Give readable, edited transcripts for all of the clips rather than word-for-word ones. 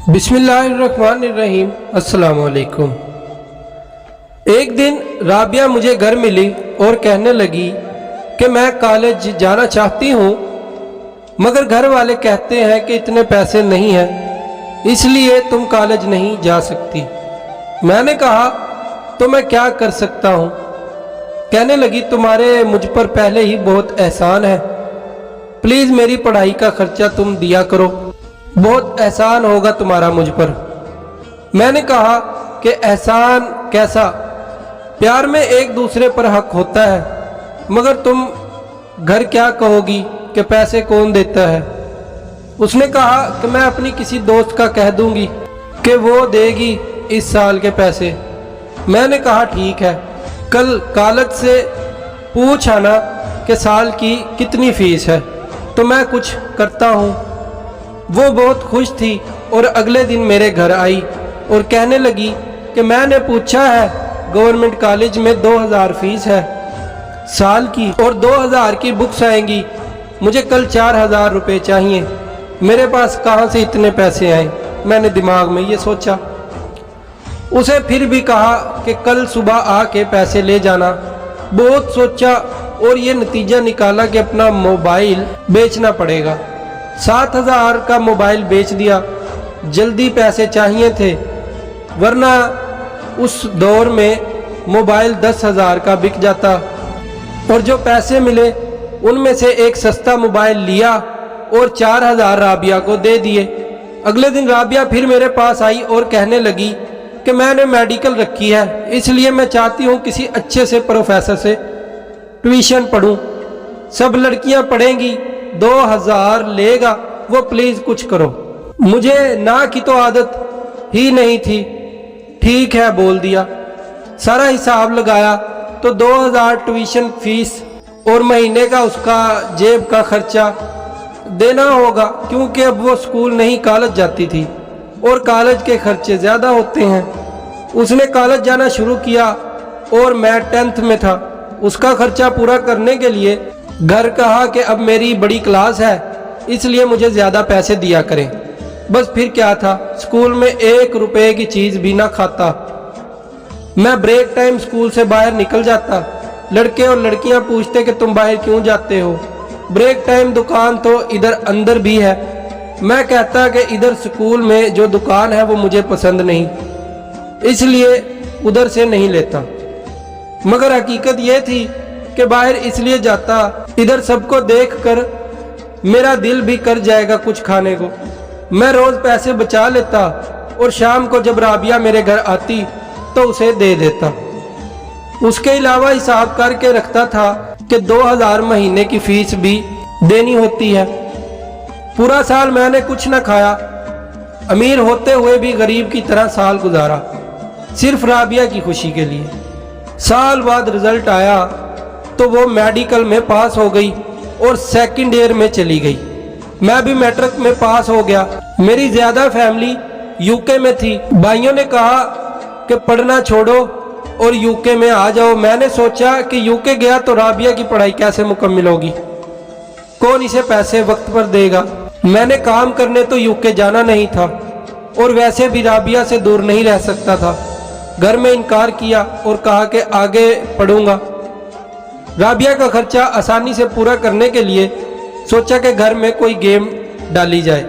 बिस्मिल्लाहिर्रहमानिर्रहीम। अस्सलाम वालेकुम। एक दिन राबिया मुझे घर मिली और कहने लगी कि मैं कॉलेज जाना चाहती हूँ, मगर घर वाले कहते हैं कि इतने पैसे नहीं हैं, इसलिए तुम कॉलेज नहीं जा सकती। मैंने कहा तो मैं क्या कर सकता हूँ। कहने लगी तुम्हारे मुझ पर पहले ही बहुत एहसान है, प्लीज़ मेरी पढ़ाई का खर्चा तुम दिया करो, बहुत एहसान होगा तुम्हारा मुझ पर। मैंने कहा कि एहसान कैसा, प्यार में एक दूसरे पर हक होता है, मगर तुम घर क्या कहोगी कि पैसे कौन देता है। उसने कहा कि मैं अपनी किसी दोस्त का कह दूंगी कि वो देगी इस साल के पैसे। मैंने कहा ठीक है, कल कॉलेज से पूछ आना कि साल की कितनी फ़ीस है तो मैं कुछ करता हूँ। वो बहुत खुश थी और अगले दिन मेरे घर आई और कहने लगी कि मैंने पूछा है गवर्नमेंट कॉलेज में 2000 फीस है साल की और 2000 की बुक्स आएंगी, मुझे कल 4000 रुपये चाहिए, मेरे पास कहाँ से इतने पैसे आए। मैंने दिमाग में ये सोचा। उसे फिर भी कहा कि कल सुबह आके पैसे ले जाना। बहुत सोचा और ये नतीजा निकाला कि अपना मोबाइल बेचना पड़ेगा। 7000 का मोबाइल बेच दिया, जल्दी पैसे चाहिए थे, वरना उस दौर में मोबाइल 10,000 का बिक जाता। और जो पैसे मिले उनमें से एक सस्ता मोबाइल लिया और 4000 राबिया को दे दिए। अगले दिन राबिया फिर मेरे पास आई और कहने लगी कि मैंने मेडिकल रखी है, इसलिए मैं चाहती हूँ किसी अच्छे से प्रोफेसर से ट्यूशन पढ़ूँ, सब लड़कियाँ पढ़ेंगी, 2000 लेगा वो, प्लीज़ कुछ करो। मुझे ना की तो आदत ही नहीं थी। ठीक है बोल दिया। सारा हिसाब लगाया तो 2000 ट्यूशन फीस और महीने का उसका जेब का खर्चा देना होगा, क्योंकि अब वो स्कूल नहीं कॉलेज जाती थी और कॉलेज के खर्चे ज़्यादा होते हैं। उसने कॉलेज जाना शुरू किया और मैं 10th में था। उसका खर्चा पूरा करने के लिए घर कहा कि अब मेरी बड़ी क्लास है, इसलिए मुझे ज़्यादा पैसे दिया करें। बस फिर क्या था, स्कूल में 1 रुपए की चीज़ भी ना खाता। मैं ब्रेक टाइम स्कूल से बाहर निकल जाता, लड़के और लड़कियां पूछते कि तुम बाहर क्यों जाते हो, ब्रेक टाइम दुकान तो इधर अंदर भी है। मैं कहता कि इधर स्कूल में जो दुकान है वो मुझे पसंद नहीं, इसलिए उधर से नहीं लेता। मगर हकीकत ये थी कि बाहर इसलिए जाता, इधर सबको देखकर मेरा दिल भी कर जाएगा कुछ खाने को। मैं रोज़ पैसे बचा लेता और शाम को जब राबिया मेरे घर आती तो उसे दे देता। उसके अलावा हिसाब करके रखता था कि 2000 महीने की फीस भी देनी होती है। पूरा साल मैंने कुछ न खाया, अमीर होते हुए भी गरीब की तरह साल गुजारा, सिर्फ राबिया की खुशी के लिए। साल बाद रिजल्ट आया तो वो मेडिकल में पास हो गई और सेकंड ईयर में चली गई। मैं भी मैट्रिक में पास हो गया। मेरी ज़्यादा फैमिली यूके में थी। भाइयों ने कहा कि पढ़ना छोड़ो और यूके में आ जाओ। मैंने सोचा कि यूके गया तो राबिया की पढ़ाई कैसे मुकम्मल होगी, कौन इसे पैसे वक्त पर देगा। मैंने काम करने तो यूके जाना नहीं था और वैसे भी राबिया से दूर नहीं रह सकता था। घर में इनकार किया और कहा कि आगे पढ़ूंगा। राबिया का खर्चा आसानी से पूरा करने के लिए सोचा कि घर में कोई गेम डाली जाए।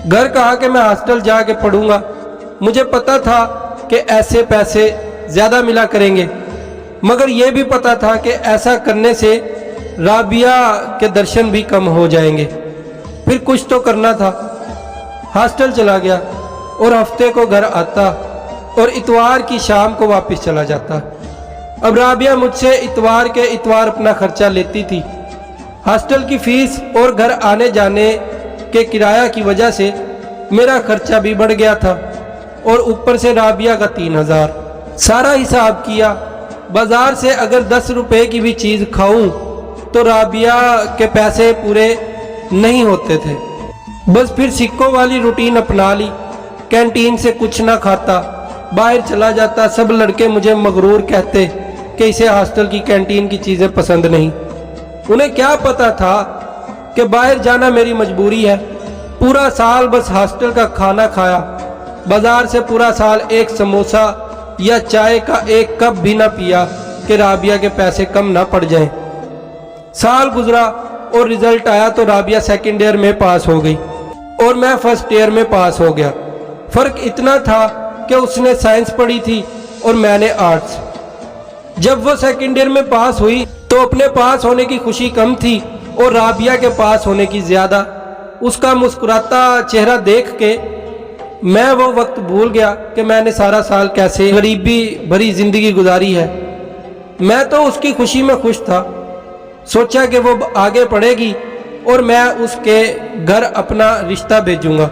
घर कहा कि मैं हॉस्टल जाके पढ़ूंगा। मुझे पता था कि ऐसे पैसे ज़्यादा मिला करेंगे, मगर यह भी पता था कि ऐसा करने से राबिया के दर्शन भी कम हो जाएंगे। फिर कुछ तो करना था। हॉस्टल चला गया और हफ्ते को घर आता और इतवार की शाम को वापस चला जाता। अब राबिया मुझसे इतवार के इतवार अपना खर्चा लेती थी। हॉस्टल की फीस और घर आने जाने के किराया की वजह से मेरा खर्चा भी बढ़ गया था और ऊपर से राबिया का 3000। सारा हिसाब किया, बाज़ार से अगर 10 रुपए की भी चीज़ खाऊं तो राबिया के पैसे पूरे नहीं होते थे। बस फिर सिक्कों वाली रूटीन अपना ली, कैंटीन से कुछ ना खाता, बाहर चला जाता। सब लड़के मुझे मगरूर कहते कि इसे हॉस्टल की कैंटीन की चीज़ें पसंद नहीं। उन्हें क्या पता था कि बाहर जाना मेरी मजबूरी है। पूरा साल बस हॉस्टल का खाना खाया, बाजार से पूरा साल एक समोसा या चाय का एक कप भी ना पिया कि राबिया के पैसे कम ना पड़ जाएं। साल गुजरा और रिजल्ट आया तो राबिया सेकंड ईयर में पास हो गई और मैं फर्स्ट ईयर में पास हो गया। फ़र्क इतना था कि उसने साइंस पढ़ी थी और मैंने आर्ट्स। जब वो सेकंड ईयर में पास हुई तो अपने पास होने की खुशी कम थी और राबिया के पास होने की ज़्यादा। उसका मुस्कुराता चेहरा देख के मैं वो वक्त भूल गया कि मैंने सारा साल कैसे गरीबी भरी ज़िंदगी गुजारी है। मैं तो उसकी खुशी में खुश था। सोचा कि वो आगे पढ़ेगी और मैं उसके घर अपना रिश्ता भेजूंगा।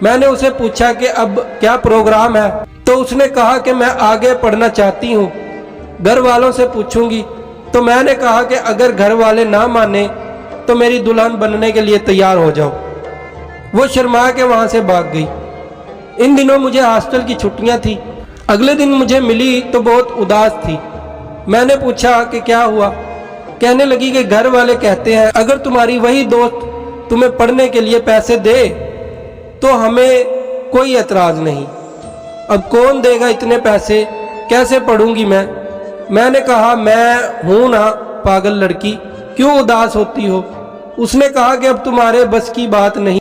मैंने उसे पूछा कि अब क्या प्रोग्राम है, तो उसने कहा कि मैं आगे पढ़ना चाहती हूँ, घर वालों से पूछूंगी। तो मैंने कहा कि अगर घर वाले ना माने तो मेरी दुल्हन बनने के लिए तैयार हो जाओ। वो शर्मा के वहाँ से भाग गई। इन दिनों मुझे हॉस्टल की छुट्टियाँ थी। अगले दिन मुझे मिली तो बहुत उदास थी। मैंने पूछा कि क्या हुआ। कहने लगी कि घर वाले कहते हैं अगर तुम्हारी वही दोस्त तुम्हें पढ़ने के लिए पैसे दे तो हमें कोई एतराज़ नहीं। अब कौन देगा इतने पैसे, कैसे पढ़ूंगी मैं। मैंने कहा मैं हूं ना पागल लड़की, क्यों उदास होती हो। उसने कहा कि अब तुम्हारे बस की बात नहीं।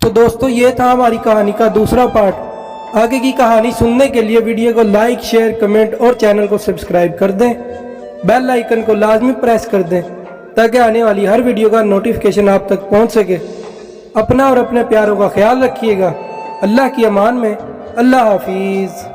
तो दोस्तों ये था हमारी कहानी का दूसरा पार्ट। आगे की कहानी सुनने के लिए वीडियो को लाइक, शेयर, कमेंट और चैनल को सब्सक्राइब कर दें। बेल आइकन को लाजमी प्रेस कर दें ताकि आने वाली हर वीडियो का नोटिफिकेशन आप तक पहुंच सके। अपना और अपने प्यारों का ख्याल रखिएगा। अल्लाह की अमान में। अल्लाह हाफिज़।